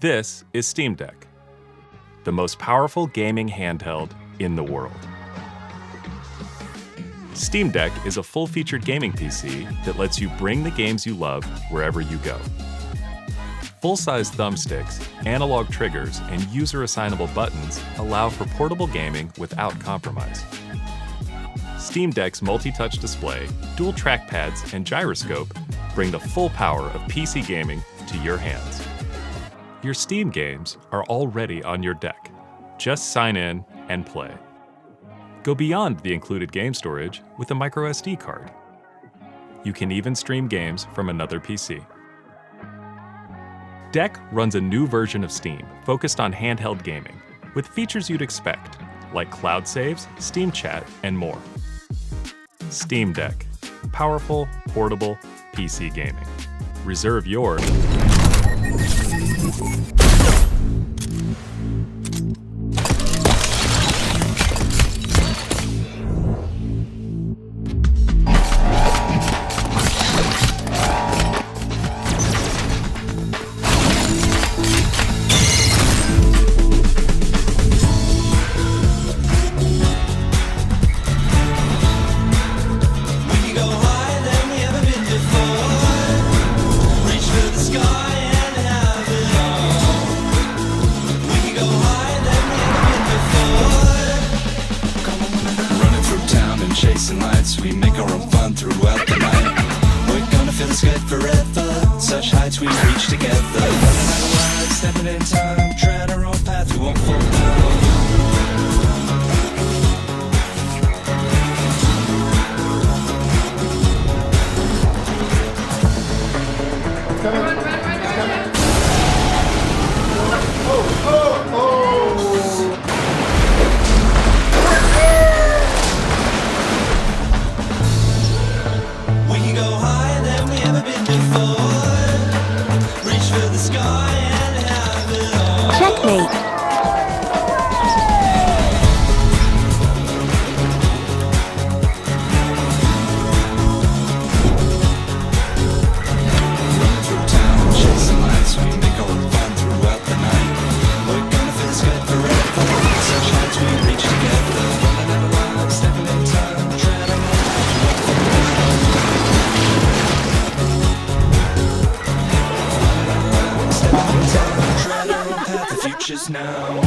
This is Steam Deck, the most powerful gaming handheld in the world. Steam Deck is a full-featured gaming PC that lets you bring the games you love wherever you go. Full-size thumbsticks, analog triggers, and user-assignable buttons allow for portable gaming without compromise. Steam Deck's multi-touch display, dual trackpads, and gyroscope bring the full power of PC gaming to your hands. Your Steam games are already on your deck. Just sign in and play. Go beyond the included game storage with a microSD card. You can even stream games from another PC. Deck runs a new version of Steam focused on handheld gaming, with features you'd expect, like cloud saves, Steam Chat, and more. Steam Deck. Powerful, portable, PC gaming. Reserve yours. Chasing lights, we make our own fun throughout the night. We're gonna feel this good forever. Such heights we reach together. Stepping in time, tread our own path, we won't fall down. Now.